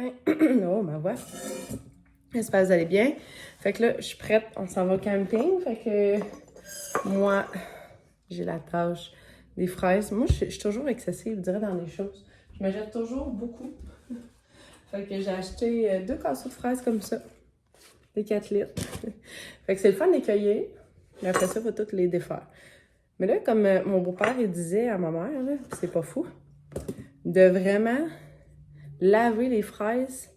matin. Oh, ma voix. J'espère que vous allez bien. Fait que là, je suis prête. On s'en va au camping. Fait que moi, j'ai la tâche des fraises. Moi, je suis toujours excessive, je dirais, dans les choses. Je me jette toujours beaucoup. Fait que j'ai acheté 2 casseaux de fraises comme ça. Des 4 litres. Fait que c'est le fun de les cueillir. Mais après ça, il faut toutes les défaire. Mais là, comme mon beau-père, il disait à ma mère, là, c'est pas fou, de vraiment laver les fraises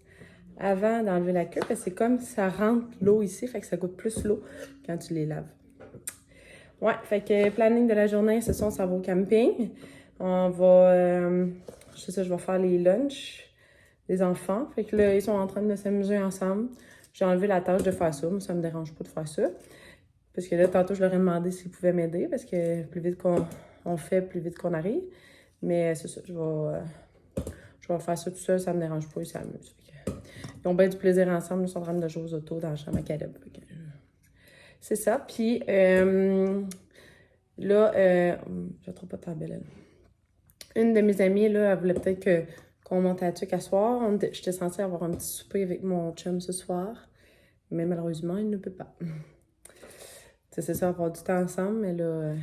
avant d'enlever la queue, parce que c'est comme ça rentre l'eau ici, fait que ça goûte plus l'eau quand tu les laves. Ouais, fait que planning de la journée, ce sont ça va au camping. On va, je sais ça, je vais faire les lunchs des enfants. Fait que là, ils sont en train de s'amuser ensemble. J'ai enlevé la tâche de faire ça, moi ça me dérange pas de faire ça. Parce que là, tantôt, je leur ai demandé s'ils pouvaient m'aider, parce que plus vite qu'on fait, plus vite qu'on arrive. Mais c'est ça, je vais faire ça tout seul, ça me dérange pas, ils s'amusent. Ils ont bien du plaisir ensemble, ils sont en train de jouer aux autos dans la chambre à Caleb. C'est ça, puis là, je trouve pas tant belle, elle. Une de mes amies, là, elle voulait peut-être qu'on monte à Tuc à soir. J'étais censée avoir un petit souper avec mon chum ce soir, mais malheureusement, il ne peut pas. C'est ça, avoir du temps ensemble, mais là,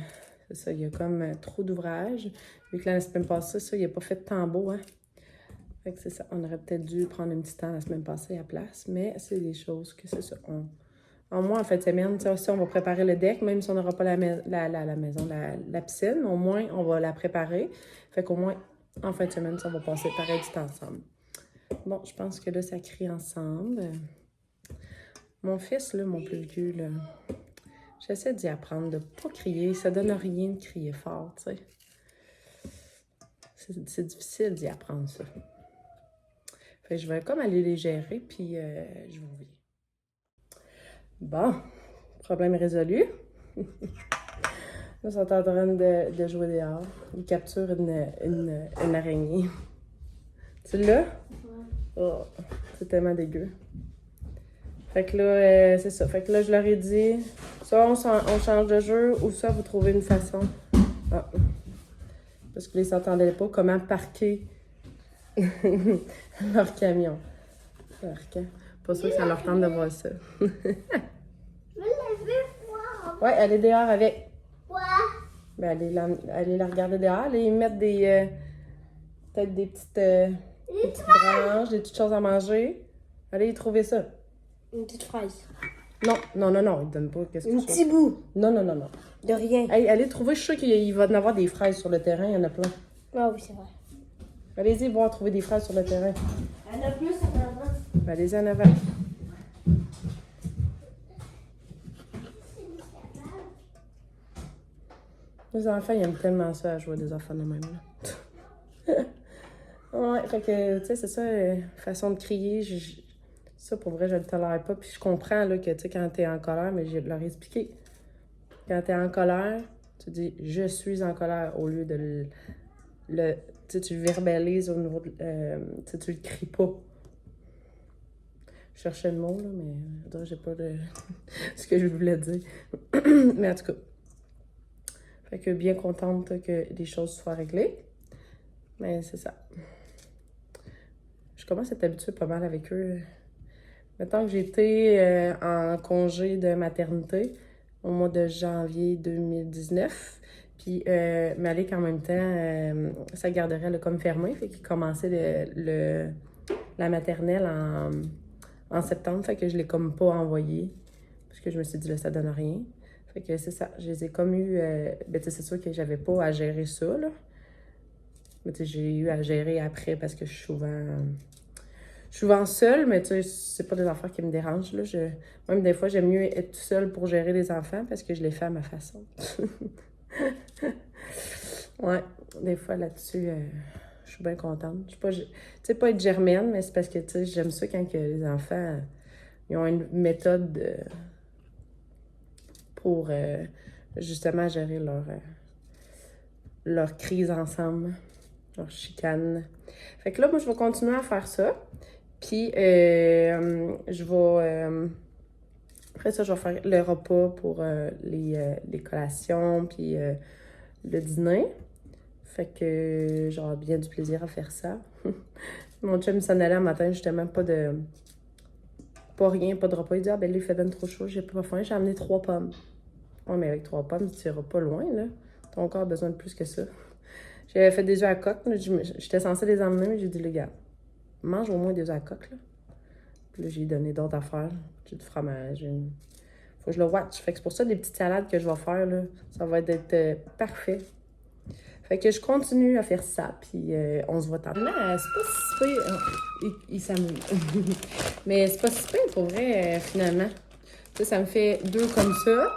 c'est ça, il y a comme trop d'ouvrages. Vu que la semaine passée, ça, il n'a pas fait de temps beau, hein. Fait que c'est ça, on aurait peut-être dû prendre un petit temps la semaine passée à la place, mais c'est des choses que c'est ça. En moins, en fin de semaine, si on va préparer le deck, même si on n'aura pas la maison, la piscine, au moins, on va la préparer. Fait qu'au moins, en fin de semaine, ça, on va passer pareil du temps ensemble. Bon, je pense que là, ça crie ensemble. Mon fils, là, mon plus vieux, là, j'essaie d'y apprendre de ne pas crier. Ça donne rien de crier fort, tu sais. C'est difficile d'y apprendre, ça. Fait que je vais comme aller les gérer, puis je vous reviens. Bon, problème résolu. Là, ils sont en train de jouer dehors. Ils capturent une araignée. Tu l'as? Ouais. Oh, c'est tellement dégueu. Fait que là, c'est ça. Fait que là, je leur ai dit, soit on change de jeu, ou soit vous trouvez une façon. Ah. Parce que là, ils s'entendaient pas comment parquer leur camion. Pas sûr que ça leur tente de voir ça. Ouais, elle est dehors avec. Ouais. Ben, allez la regarder dehors. Allez mettre peut-être des petites branches, des petites choses à manger. Allez y trouver ça. Une petite fraise. Non, non, non, non, il donne pas. Qu'est-ce que Un petit bout. Non, non, non, non. De rien. Hey, allez trouver, je suis sûre qu'il va y en avoir des fraises sur le terrain, il y en a plein. Ah oui, c'est vrai. Allez-y voir trouver des fraises sur le terrain. Il y en a plus en avant. Ben, allez-y en avant. Les enfants, ils aiment tellement ça à jouer des enfants de même, là. Ouais, fait que, tu sais, c'est ça, façon de crier, ça, pour vrai, je le tolère pas. Puis je comprends, là, que, tu sais, quand t'es en colère, mais je leur ai expliqué. Quand t'es en colère, tu dis « je suis en colère » au lieu de tu sais, tu le verbalises au niveau de, tu sais, tu le cries pas. Je cherchais le mot, là, mais j'ai pas ce que je voulais dire. Mais en tout cas, fait que bien contente que les choses soient réglées. Mais c'est ça. Je commence à être habituée pas mal avec eux. Mettons que j'étais en congé de maternité au mois de janvier 2019. Puis Malik, en même temps, sa garderie, elle a comme fermé. Fait qu'il commençait la maternelle en septembre. Fait que je l'ai comme pas envoyé. Parce que je me suis dit, là, ça donne rien. Fait que c'est ça. Je les ai comme eu. Ben, tu sais, c'est sûr que j'avais pas à gérer ça, là. Mais tu sais, j'ai eu à gérer après parce que je suis souvent seule, mais tu sais, c'est pas des affaires qui me dérangent, là. Même des fois, j'aime mieux être seule pour gérer les enfants parce que je les fais à ma façon. Ouais, des fois là-dessus, je suis bien contente. Je suis pas, tu sais, pas être germaine, mais c'est parce que, tu sais, j'aime ça quand que les enfants, ils ont une méthode pour, justement, gérer leur crise ensemble, leur chicane. Fait que là, moi, je vais continuer à faire ça. Puis, je vais... après ça, je vais faire le repas pour les collations, puis le dîner. Fait que j'aurai bien du plaisir à faire ça. Mon chum s'en allait un matin, justement, pas de repas. Il dit, ah ben là, il fait ben trop chaud, j'ai pas faim, j'ai amené 3 pommes. Ouais, mais avec 3 pommes, tu iras pas loin, là. Ton corps a besoin de plus que ça. J'avais fait des œufs à coque, là. J'étais censée les emmener, mais j'ai dit, les gars, mange au moins des œufs à coque, là. Puis là, j'ai donné d'autres affaires. J'ai du fromage. Faut que je le watch. Fait que c'est pour ça, des petites salades que je vais faire, là, ça va être parfait. Fait que je continue à faire ça, puis on se voit tantôt. Mais c'est pas si pire. Il s'amuse. Mais c'est pas si pire pour vrai, finalement. Tu sais, ça me fait 2 comme ça.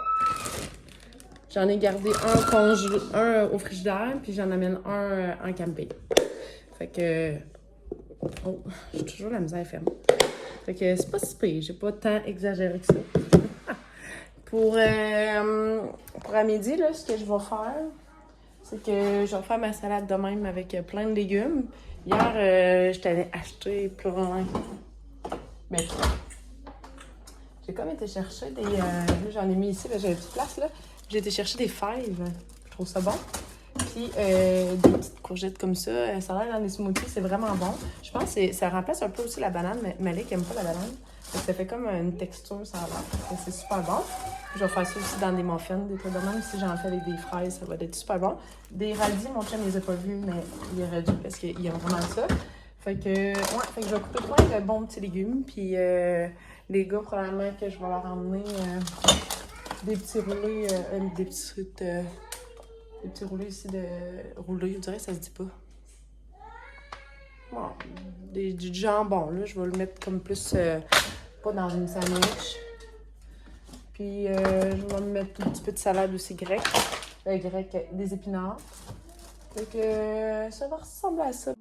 J'en ai gardé un au frigidaire, puis j'en amène un en camping. Fait que... Oh, j'ai toujours la misère à fermer. Fait que c'est pas si pire. J'ai pas tant exagéré que ça. Pour à midi, là, ce que je vais faire... c'est que je vais faire ma salade de même avec plein de légumes. Hier, je t'avais acheté plein. Mais j'ai comme été chercher des... là, j'en ai mis ici, j'ai une petite place, là. J'ai été chercher des fèves. Je trouve ça bon. Puis des petites courgettes comme ça. Ça a l'air dans les smoothies, c'est vraiment bon. Je pense que ça remplace un peu aussi la banane. Mais Malik aime pas la banane. Donc, ça fait comme une texture, ça a l'air. C'est super bon. Je vais faire ça aussi dans des muffins, des trucs de même. Si j'en fais avec des fraises, ça va être super bon. Des radis, mon chum ne les a pas vus, mais il aurait dû parce qu'il aime vraiment ça. Fait que, ouais, fait que je vais couper plein de bons petits légumes. Puis les gars, probablement que je vais leur emmener des petits roulés, des petits roulés ici de roulés. Je dirais que ça se dit pas. Bon, du jambon, là. Je vais le mettre comme plus, pas dans une sandwich. Puis, je vais me mettre un petit peu de salade aussi grecque. Grec, des épinards. Fait que ça va ressembler à ça.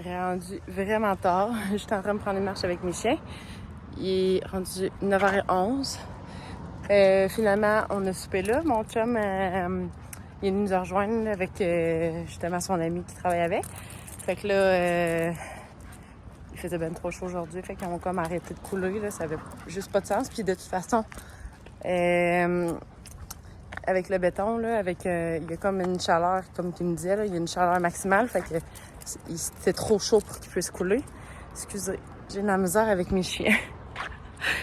Rendu vraiment tard. J'étais en train de prendre une marche avec mes chiens. Il est rendu 9h11. Finalement, on a soupé là. Mon chum, il est venu nous rejoindre avec justement son ami qui travaille avec. Fait que là, il faisait ben trop chaud aujourd'hui. Fait qu'on a comme arrêté de couler. Là, ça avait juste pas de sens. Puis de toute façon, avec le béton, là, il y a comme une chaleur, comme tu me disais, là, il y a une chaleur maximale. Fait que c'est trop chaud pour qu'il puisse couler. Excusez, j'ai de la misère avec mes chiens.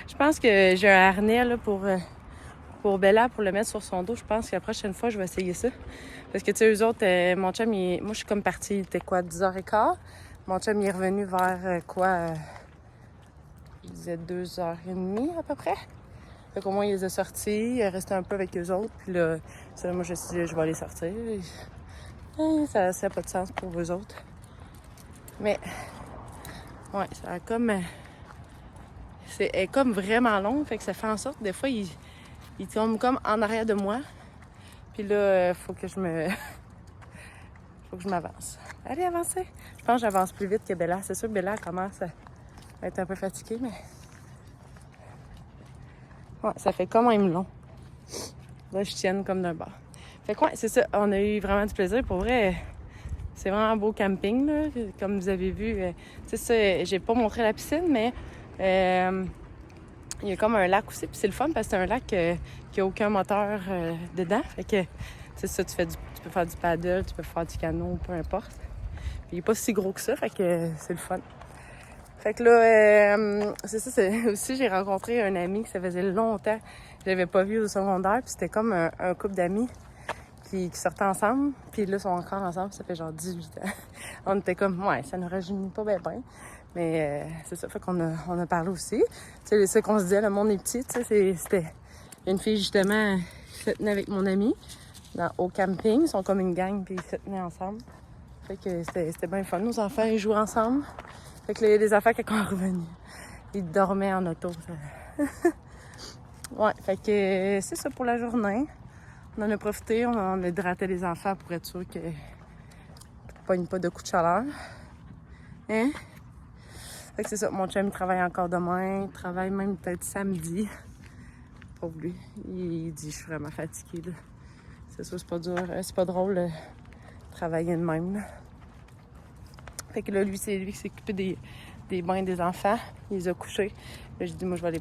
Je pense que j'ai un harnais là, pour Bella, pour le mettre sur son dos. Je pense que la prochaine fois, je vais essayer ça. Parce que, tu sais, eux autres, mon chum, moi, je suis comme partie, il était quoi, 10h15? Mon chum, il est revenu vers je disais 2h30 à peu près. Fait qu'au moins, il les a sortis, il est resté un peu avec eux autres. Puis là, moi, je me suis dit, je vais les sortir. Ça n'a pas de sens pour eux autres. Mais, ouais, ça a comme... c'est comme vraiment long, fait que ça fait en sorte, des fois, il tombe comme en arrière de moi. Puis là, faut que je m'avance. Allez, avancez! Je pense que j'avance plus vite que Bella. C'est sûr que Bella commence à être un peu fatiguée, mais... ouais, ça fait quand même long. Là, je tienne comme d'un bord. Fait que ouais, c'est ça. On a eu vraiment du plaisir. Pour vrai, c'est vraiment un beau camping, là. Comme vous avez vu, tu sais ça, j'ai pas montré la piscine, mais il y a comme un lac aussi. Puis c'est le fun parce que c'est un lac qui a aucun moteur dedans. Fait que, c'est ça, tu peux faire du paddle, tu peux faire du canot, peu importe. Puis il est pas si gros que ça, fait que c'est le fun. Fait que là, c'est ça, aussi, j'ai rencontré un ami que ça faisait longtemps que je l'avais pas vu au secondaire. Puis c'était comme un couple d'amis qui sortaient ensemble. Puis là, ils sont encore ensemble, ça fait genre 18 ans. On était comme, ouais, ça nous rajeunit pas bien. Mais c'est ça, fait qu'on a parlé aussi. Tu sais, c'est qu'on se disait, le monde est petit, tu sais, c'était Il y a une fille, justement, qui se tenait avec mon ami au camping. Ils sont comme une gang, puis ils se tenaient ensemble. Fait que c'était bien fun. Nos enfants, ils jouaient ensemble. Fait que là, il y a des enfants qui sont revenus. Ils dormaient en auto. Ouais, fait que c'est ça pour la journée. On en a profité, on a hydraté les enfants pour être sûr qu'ils ne pognent pas de coups de chaleur. Hein? Fait que c'est ça, mon chum il travaille encore demain, il travaille même peut-être samedi. Pauvre lui, il dit je suis vraiment fatiguée. Là. C'est sûr, c'est pas dur, c'est pas drôle de travailler de même. Là. Fait que là, lui, c'est lui qui s'est occupé des bains des enfants. Il les a couchés. Là, j'ai dit, moi, je vais aller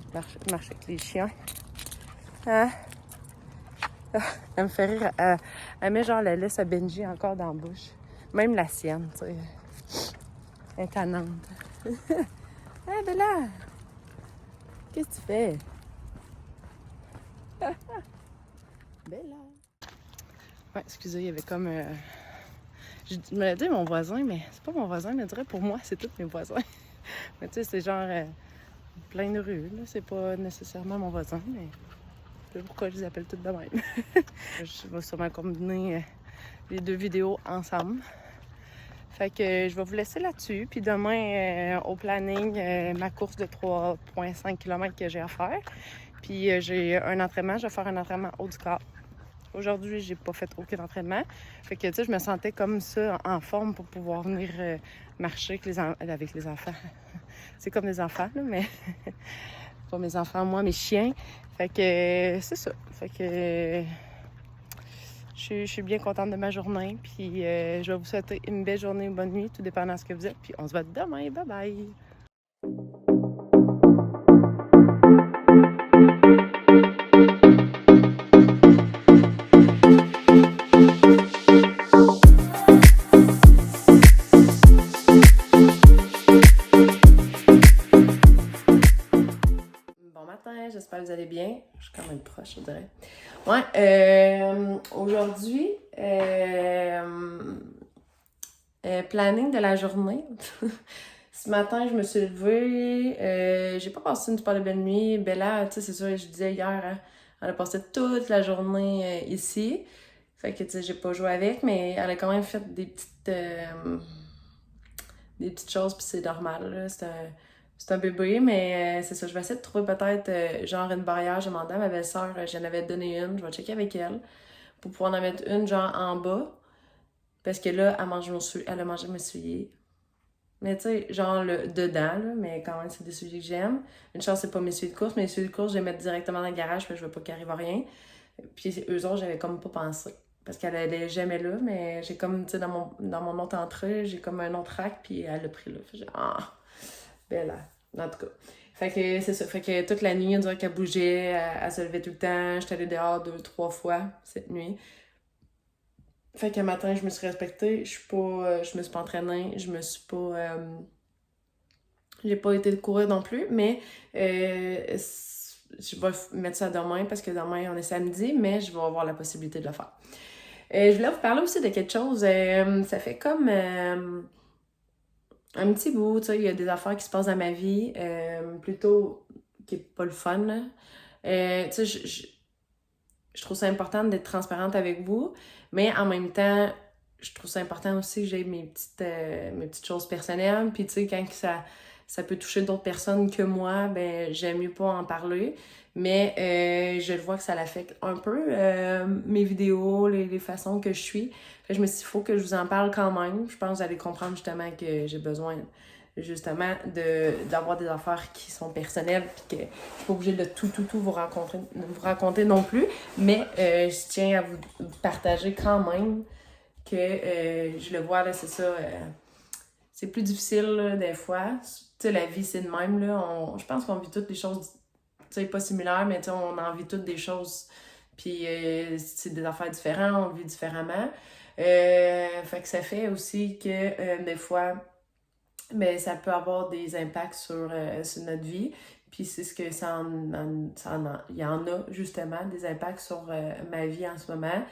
marcher avec les chiens. Hein? Elle me fait rire. Elle met genre la laisse à Benji encore dans la bouche. Même la sienne, tu sais. Elle est tannante. Hey, Bella! Qu'est-ce que tu fais? Bella! Ouais, excusez, il y avait comme... Je me l'ai dit mon voisin, mais c'est pas mon voisin, mais je dirais pour moi, c'est tous mes voisins. Mais tu sais, c'est genre plein de rues, là. C'est pas nécessairement mon voisin, mais je sais pas pourquoi je les appelle toutes de même. Je vais sûrement combiner les deux vidéos ensemble. Fait que je vais vous laisser là-dessus. Puis demain, au planning, ma course de 3,5 km que j'ai à faire. Puis j'ai un entraînement, je vais faire un entraînement haut du corps. Aujourd'hui, j'ai pas fait aucun entraînement. Fait que, tu sais, je me sentais comme ça, en forme pour pouvoir venir marcher avec les enfants. C'est comme des enfants, là, mais pas mes enfants, moi, mes chiens. Fait que c'est ça. Fait que je suis bien contente de ma journée. Puis je vais vous souhaiter une belle journée, une bonne nuit, tout dépendant de ce que vous êtes. Puis on se voit demain. Bye bye! J'espère que vous allez bien. Je suis quand même proche, je dirais. Ouais, aujourd'hui, planning de la journée. Ce matin, je me suis levée. J'ai pas passé une super belle nuit. Bella, tu sais, c'est sûr, je disais hier, hein, elle a passé toute la journée ici. Fait que, tu sais, j'ai pas joué avec, mais elle a quand même fait des petites choses, puis c'est normal, là. C'est un bébé, mais c'est ça. Je vais essayer de trouver peut-être genre une barrière. J'ai demandé à ma belle-sœur, j'en avais donné une. Je vais checker avec elle pour pouvoir en mettre une genre en bas. Parce que là, elle a mangé mes souliers. Mais tu sais, genre le dedans, là, mais quand même, c'est des souliers que j'aime. Une chance, c'est pas mes souliers de course. Mes souliers de course, je vais les mettre directement dans le garage parce que je veux pas qu'il arrive à rien. Puis eux autres, j'avais comme pas pensé. Parce qu'elle allait jamais là, mais j'ai comme, tu sais, dans mon autre entrée, j'ai comme un autre rack, puis elle l'a pris là. Fait que j'ai Bella. En tout cas. Fait que c'est ça. Fait que toute la nuit, on dirait qu'elle bougeait, elle se levait tout le temps. J'étais allée dehors 2-3 fois cette nuit. Fait qu'un matin, je me suis respectée. Je me suis pas entraînée. J'ai pas été de courir non plus, mais je vais mettre ça demain parce que demain, on est samedi, mais je vais avoir la possibilité de le faire. Je voulais vous parler aussi de quelque chose. Ça fait comme un petit bout, tu sais, il y a des affaires qui se passent dans ma vie, plutôt qui est pas le fun, là. Tu sais, je trouve ça important d'être transparente avec vous, mais en même temps, je trouve ça important aussi que j'ai mes petites choses personnelles, puis tu sais, quand ça peut toucher d'autres personnes que moi, ben j'aime mieux pas en parler, mais je le vois que ça l'affecte un peu, mes vidéos, les façons que je suis. Fait que je me suis dit, il faut que je vous en parle quand même. Je pense que vous allez comprendre justement que j'ai besoin justement d'avoir des affaires qui sont personnelles puis que je suis pas obligée de tout vous raconter non plus, mais je tiens à vous partager quand même que je le vois là, c'est ça, c'est plus difficile là, des fois. Tu sais, la vie c'est de même là, je pense qu'on vit toutes des choses, tu sais, pas similaires, mais tu sais, on en vit toutes des choses, puis c'est des affaires différentes, on vit différemment. Fait que ça fait aussi que des fois, ben, ça peut avoir des impacts sur notre vie. Puis c'est ce que il y en a justement des impacts sur ma vie en ce moment.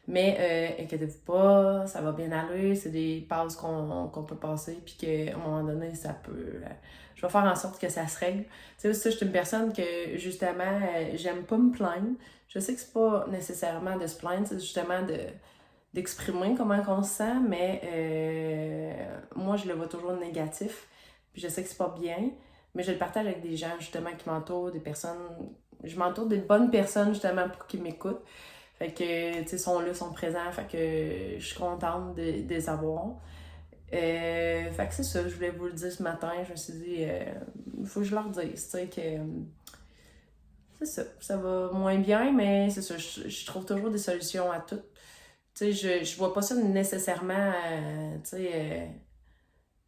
Mais inquiétez-vous pas, ça va bien aller, c'est des passes qu'on peut passer, puis qu'à un moment donné, ça peut... je vais faire en sorte que ça se règle. Tu sais, ça, je suis une personne que, justement, j'aime pas me plaindre. Je sais que c'est pas nécessairement de se plaindre, c'est justement d'exprimer comment on se sent, mais moi, je le vois toujours négatif. Puis je sais que c'est pas bien, mais je le partage avec des gens, justement, qui m'entourent, des personnes... Je m'entoure des bonnes personnes, justement, pour qu'ils m'écoutent. Fait que, tu sais, sont là, sont présents, fait que je suis contente de les avoir. Fait que c'est ça, je voulais vous le dire ce matin, je me suis dit, il faut que je leur dise, tu sais, que c'est ça, ça va moins bien, mais c'est ça, je trouve toujours des solutions à tout. Tu sais, je vois pas ça nécessairement, tu sais,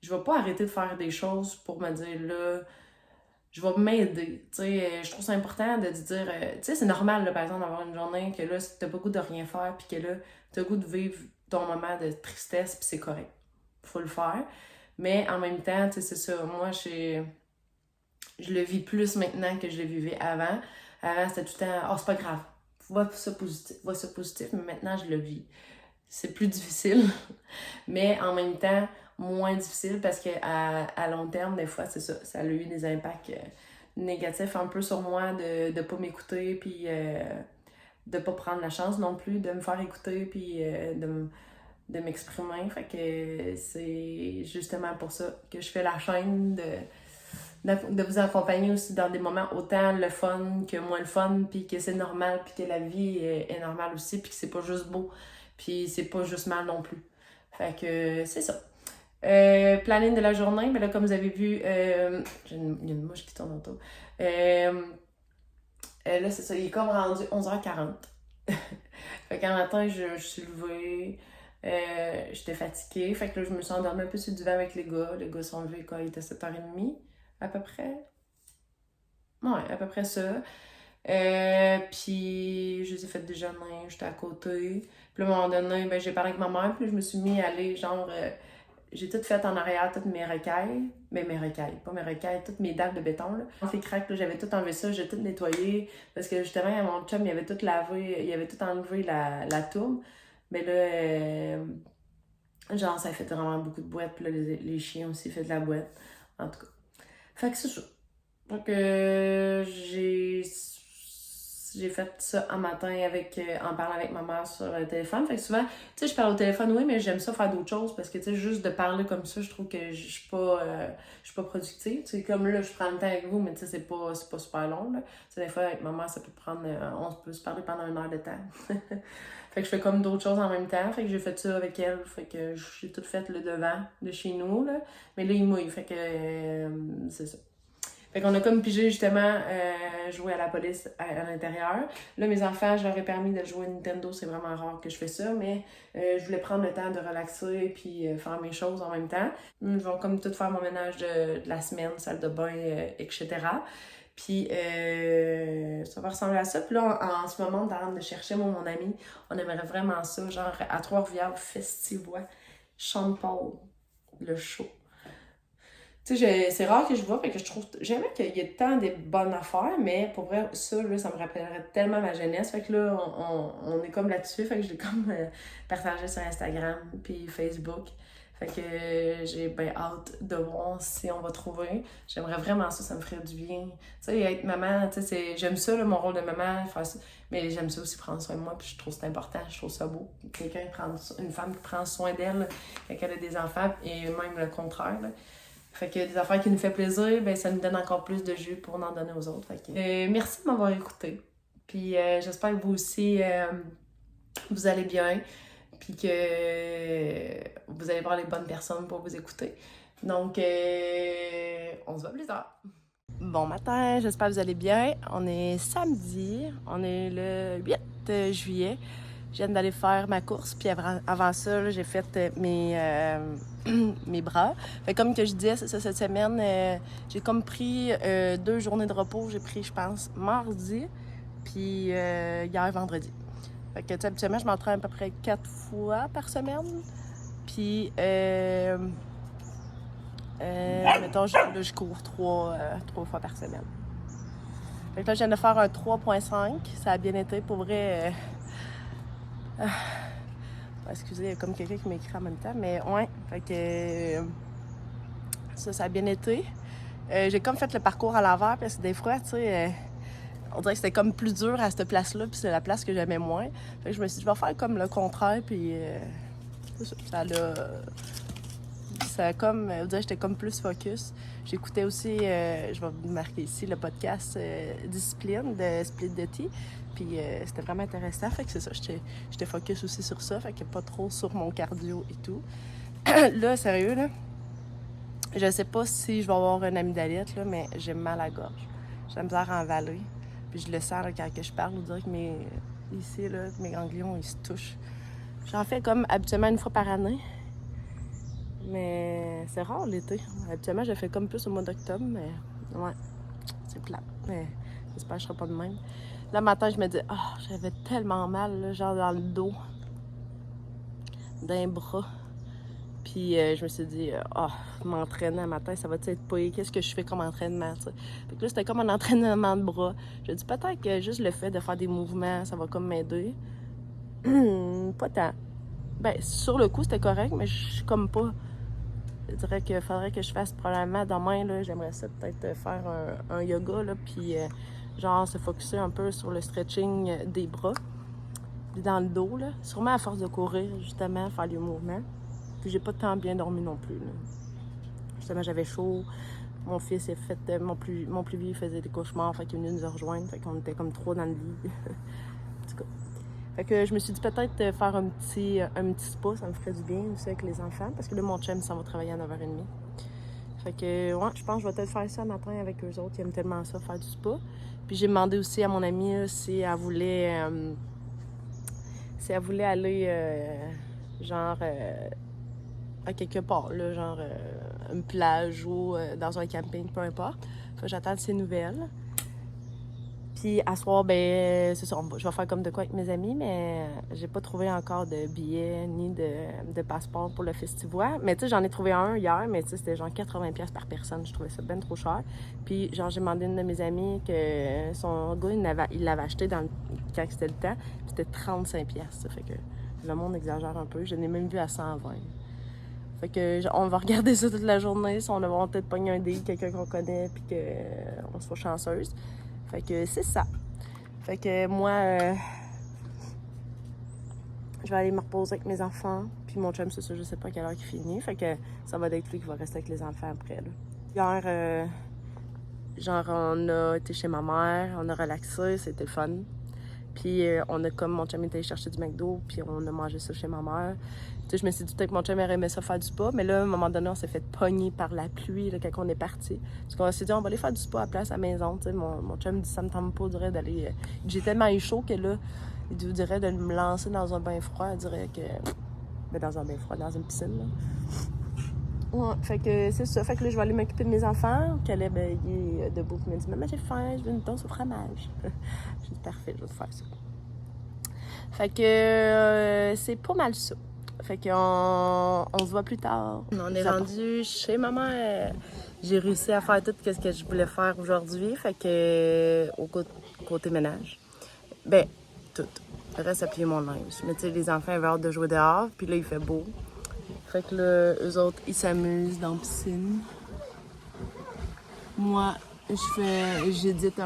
je vais pas arrêter de faire des choses pour me dire, là, je vais m'aider. Tu sais, je trouve ça important de dire, tu sais, c'est normal, là, par exemple, d'avoir une journée que là, t'as pas le goût de rien faire, puis que là, t'as le goût de vivre ton moment de tristesse, puis c'est correct. Faut le faire. Mais en même temps, tu sais, c'est ça. Moi, je le vis plus maintenant que je le vivais avant. Avant, c'était tout le temps, oh, c'est pas grave. Vois ça positif, mais maintenant, je le vis. C'est plus difficile, mais en même temps, moins difficile parce que à long terme, des fois, c'est ça. Ça a eu des impacts négatifs un peu sur moi de pas m'écouter, puis de pas prendre la chance non plus de me faire écouter, puis de m'exprimer. Fait que c'est justement pour ça que je fais la chaîne de vous accompagner aussi dans des moments autant le fun que moins le fun, puis que c'est normal, puis que la vie est normale aussi, puis que c'est pas juste beau, puis c'est pas juste mal non plus. Fait que c'est ça. Planning de la journée, mais là, comme vous avez vu, il y a une mouche qui tourne autour. Là, c'est ça, il est comme rendu 11h40. Fait qu'un matin, je suis levée, j'étais fatiguée, fait que là, je me suis endormie un peu sur le divan avec les gars. Les gars sont levés quand il était 7h30, à peu près. Ouais, à peu près ça. Puis je les ai fait déjeuner, j'étais à côté. Puis à un moment donné, ben, j'ai parlé avec ma mère, puis je me suis mis à aller, genre, j'ai tout fait en arrière, toutes mes recailles. Mais mes recailles, pas mes recailles, toutes mes dalles de béton, là. Les craques, là, j'avais tout enlevé ça, j'ai tout nettoyé. Parce que justement, mon chum, il avait tout lavé, il avait tout enlevé la tourbe. Mais là, genre, ça a fait vraiment beaucoup de boîtes. Puis là, les chiens aussi fait de la boîte. En tout cas. Fait que c'est ça. Donc, j'ai fait ça un matin en parlant avec ma mère sur le téléphone. Fait que souvent, tu sais, je parle au téléphone, oui, mais j'aime ça faire d'autres choses parce que, tu sais, juste de parler comme ça, je trouve que je suis pas productive. Tu sais, comme là, je prends le temps avec vous, mais tu sais, c'est pas super long, là. Tu sais, des fois, avec ma mère, ça peut prendre, on peut se parler pendant 1 heure de temps. Fait que je fais comme d'autres choses en même temps. Fait que j'ai fait ça avec elle. Fait que j'ai tout fait le devant de chez nous, là. Mais là, il mouille. Fait que c'est ça. Fait qu'on a comme pigé justement jouer à la police à l'intérieur. Là, mes enfants, je leur ai permis de jouer à Nintendo. C'est vraiment rare que je fais ça, mais je voulais prendre le temps de relaxer puis faire mes choses en même temps. Ils vont comme tout faire mon ménage de la semaine, salle de bain, etc. Puis ça va ressembler à ça. Puis là, en ce moment, on est en train de chercher, moi, mon ami, on aimerait vraiment ça, genre à Trois-Rivières, Festivois, Sean-Paul, le show. Tu sais, c'est rare que je vois, fait que je trouve jamais qu'il y ait tant de bonnes affaires, mais pour vrai, ça, là, ça me rappellerait tellement ma jeunesse. Fait que là, on est comme là-dessus, fait que je l'ai comme partagé sur Instagram puis Facebook. Fait que j'ai bien hâte de voir si on va trouver. J'aimerais vraiment ça, ça me ferait du bien. Tu sais, être maman, tu sais, j'aime ça, là, mon rôle de maman, faire ça, mais j'aime ça aussi prendre soin de moi, puis je trouve que c'est important, je trouve ça beau. Une femme qui prend soin d'elle quand elle a des enfants, et même le contraire, là. Fait que des affaires qui nous fait plaisir, ben ça nous donne encore plus de jus pour en donner aux autres. Fait que, merci de m'avoir écouté. Puis j'espère que vous aussi, vous allez bien. Puis que vous allez voir les bonnes personnes pour vous écouter. Donc, on se voit plus tard. Bon matin, j'espère que vous allez bien. On est samedi, on est le 8 juillet. Je viens d'aller faire ma course, puis avant ça, là, j'ai fait mes bras. Fait comme que je disais, c'est ça, cette semaine, j'ai comme pris 2 journées de repos. J'ai pris, je pense, mardi, puis hier, vendredi. Fait que, habituellement, je m'entraîne à peu près 4 fois par semaine. Puis, mettons, je cours 3 fois par semaine. Fait que là, je viens de faire un 3.5. Ça a bien été, pour vrai. Excusez, il y a comme quelqu'un qui m'écrit en même temps, mais ouais, fait que ça a bien été. J'ai comme fait le parcours à l'envers parce que des fois, tu sais, on dirait que c'était comme plus dur à cette place-là, puis c'est la place que j'aimais moins. Fait que je me suis dit, je vais faire comme le contraire, puis ça a comme, on dirait que j'étais comme plus focus. J'écoutais aussi, je vais vous marquer ici, le podcast Discipline de Split the Tea. Puis c'était vraiment intéressant. Fait que c'est ça, j'étais focus aussi sur ça. Fait que pas trop sur mon cardio et tout. Là, sérieux, là, je sais pas si je vais avoir une amygdalite, là, mais j'ai mal à la gorge. J'ai la misère à avaler. Puis je le sens là, quand je parle, on dirait que ici, là, mes ganglions, ils se touchent. J'en fais comme habituellement une fois par année. Mais c'est rare l'été. Habituellement, je le fais comme plus au mois d'octobre, mais ouais, c'est plat. Mais j'espère que je serai pas de même. Là, le matin, je me dis, j'avais tellement mal, là, genre dans le dos, d'un bras. Puis je me suis dit, m'entraîner le matin, ça va-tu être payé? Qu'est-ce que je fais comme entraînement, tu sais? Fait que là, c'était comme un entraînement de bras. Je dis, peut-être que juste le fait de faire des mouvements, ça va comme m'aider. Pas tant. Ben, sur le coup, c'était correct, mais je suis comme pas... Je dirais qu'il faudrait que je fasse probablement demain, là, j'aimerais ça peut-être faire un yoga, là, puis genre se focusser un peu sur le stretching des bras, puis dans le dos, là. Sûrement à force de courir, justement, faire les mouvements. Puis j'ai pas tant bien dormi non plus, là. Justement, j'avais chaud. Mon fils est fait... Mon plus vieux faisait des cauchemars, fait qu'il est venu nous rejoindre, fait qu'on était comme 3 dans le lit. En tout cas. Fait que je me suis dit peut-être faire un petit spa, ça me ferait du bien aussi avec les enfants, parce que là, mon chum s'en va travailler à 9h30. Fait que, ouais, je pense que je vais peut-être faire ça le matin avec eux autres, ils aiment tellement ça, faire du spa. Puis j'ai demandé aussi à mon amie là, si elle voulait aller, genre, à quelque part, là, genre, une plage ou dans un camping, peu importe. Fait que j'attends ses nouvelles. Puis à soir, ben c'est ça, je vais faire comme de quoi avec mes amis, mais j'ai pas trouvé encore de billets ni de passeport pour le festival. Mais tu sais, j'en ai trouvé un hier, mais tu sais, c'était genre 80$ par personne. Je trouvais ça bien trop cher. Puis genre, j'ai demandé à une de mes amies que son gars, il l'avait acheté quand c'était le temps, puis c'était 35$. Ça fait que le monde exagère un peu. Je l'ai même vu à 120$. Fait que on va regarder ça toute la journée, si on va peut-être pogner un deal, quelqu'un qu'on connaît, puis qu'on soit chanceuse. Fait que c'est ça. Fait que moi, je vais aller me reposer avec mes enfants. Puis mon chum, c'est ça, je sais pas à quelle heure il finit. Fait que ça va être lui qui va rester avec les enfants après, là. Hier, genre, on a été chez ma mère, on a relaxé, c'était fun. Puis on a comme mon chum était allé chercher du McDo, puis on a mangé ça chez ma mère. Tu sais, je me suis dit peut-être que mon chum aurait aimé ça faire du spa, mais là, à un moment donné, on s'est fait pogner par la pluie là, quand on est parti. Parce qu'on s'est dit, on va aller faire du spa à place à la maison. Tu sais, mon chum dit, ça me tente pas, dirait d'aller. J'ai tellement eu chaud que là, il dirait de me lancer dans un bain froid. Il dirait que. Ben, dans un bain froid, dans une piscine, là. Ouais, fait que c'est ça. Fait que là, je vais aller m'occuper de mes enfants. Caleb, il est debout. Il m'a dit, maman, j'ai faim, je veux une toast au fromage. J'ai dit, parfait, je vais te faire ça. Fait que c'est pas mal ça. Fait qu'on se voit plus tard. On est rendu chez ma mère. J'ai réussi à faire tout ce que je voulais faire aujourd'hui. Fait que au côté ménage, ben tout. Le reste, à plier mon linge. Mais tu sais, les enfants avaient hâte de jouer dehors. Puis là, il fait beau. Fait que là, eux autres, ils s'amusent dans la piscine. Moi, j'édite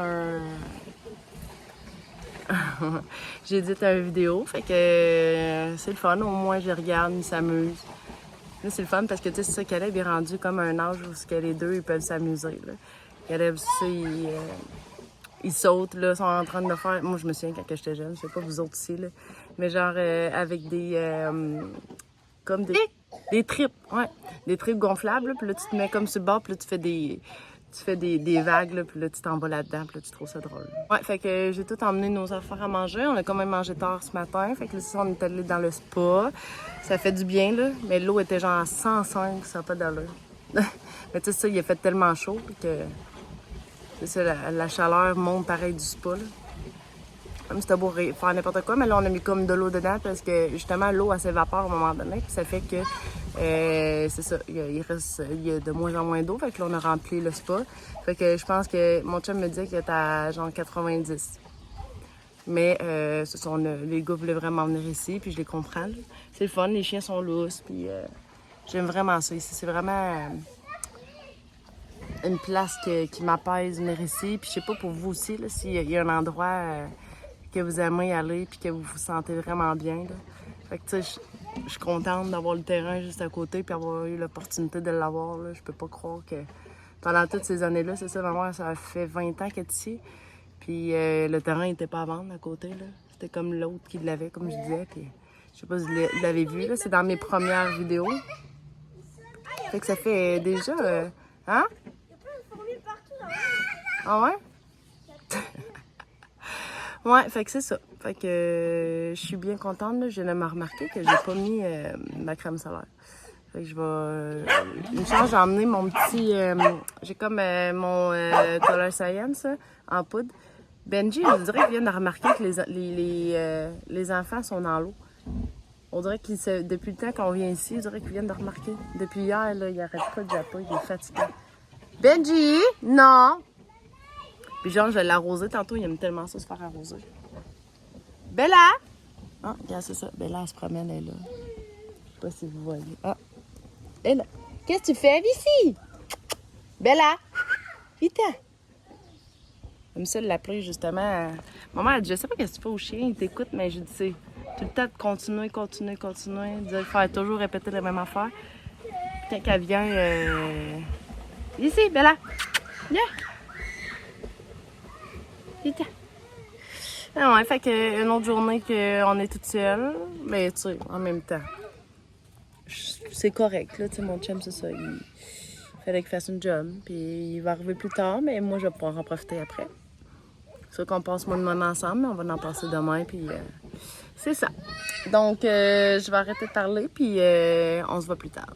j'édite une vidéo, fait que c'est le fun, au moins je regarde, ils s'amusent. Là, c'est le fun parce que tu sais, c'est ça, Caleb est rendu comme un âge où les deux ils peuvent s'amuser. Là. Caleb, tu sais, ils sautent, là, sont en train de faire. Moi, je me souviens quand j'étais jeune, je sais pas vous autres ici, là, mais genre avec comme des tripes, ouais, des tripes gonflables, là, puis là tu te mets comme sur le bord, puis là tu fais des vagues, là, puis là, tu t'en vas là-dedans, puis là, tu trouves ça drôle. Ouais, fait que j'ai tout emmené nos affaires à manger. On a quand même mangé tard ce matin. Fait que là, on est allé dans le spa. Ça fait du bien, là. Mais l'eau était genre à 105, ça n'a pas d'allure. Mais tu sais, ça, il a fait tellement chaud que... C'est ça, la chaleur monte pareil du spa, là. Comme c'était beau faire n'importe quoi, mais là, on a mis comme de l'eau dedans parce que, justement, l'eau, elle s'évapore à un moment donné. Puis ça fait que, c'est ça, il y a de moins en moins d'eau. Fait que là, on a rempli le spa. Fait que je pense que mon chum me disait qu'il était à genre 90. Mais les gars voulaient vraiment venir ici, puis je les comprends. Là. C'est le fun, les chiens sont lousses, puis j'aime vraiment ça ici. C'est vraiment une place qui m'apaise venir ici. Puis je sais pas pour vous aussi, là, s'il y a un endroit que vous aimez aller, puis que vous vous sentez vraiment bien. Là. Fait que tu sais, je suis contente d'avoir le terrain juste à côté, puis avoir eu l'opportunité de l'avoir. Là. Je peux pas croire que pendant toutes ces années-là, c'est ça, ma mère, ça fait 20 ans qu'elle est ici. Puis le terrain n'était pas à vendre à côté. Là. C'était comme l'autre qui l'avait, comme je disais. Puis je sais pas si vous l'avez vu, là, c'est dans mes premières vidéos. Fait que ça fait déjà... hein? Ah ouais? Ouais, fait que c'est ça. Fait que je suis bien contente. Là. Je viens de me remarquer que j'ai pas mis ma crème solaire. Fait que je vais... une chance, j'ai emmené mon petit... j'ai comme mon Color Science en poudre. Benji, je dirais qu'il vient de remarquer que les enfants sont dans l'eau. On dirait qu'il depuis le temps qu'on vient ici, je dirais qu'il vient de remarquer. Depuis hier, là, il arrête pas de japper, il est fatigué. Benji! Non! Puis genre, je vais l'arroser tantôt, il aime tellement ça se faire arroser. Bella! Ah, regarde, c'est ça. Bella, elle se promène, elle est là. Je sais pas si vous voyez. Ah! Elle est là. Qu'est-ce que tu fais ici? Bella! Vite! Comme ça, de l'appeler justement. Maman, elle dit, je sais pas qu'est-ce que tu fais au chien, il t'écoute, mais je dis, c'est tout le temps de continuer, de faire toujours répéter la même affaire. Puis quand elle vient, ici, Bella, viens. Vite. Ah ouais, fait que une autre journée qu'on est toute seule, mais tu sais, en même temps, c'est correct, là, tu sais, mon chum, c'est ça, il fallait qu'il fasse une job, puis il va arriver plus tard, mais moi, je vais pouvoir en profiter après. C'est sûr qu'on passe moins de moments ensemble, mais on va en passer demain, puis c'est ça. Donc, je vais arrêter de parler, puis on se voit plus tard.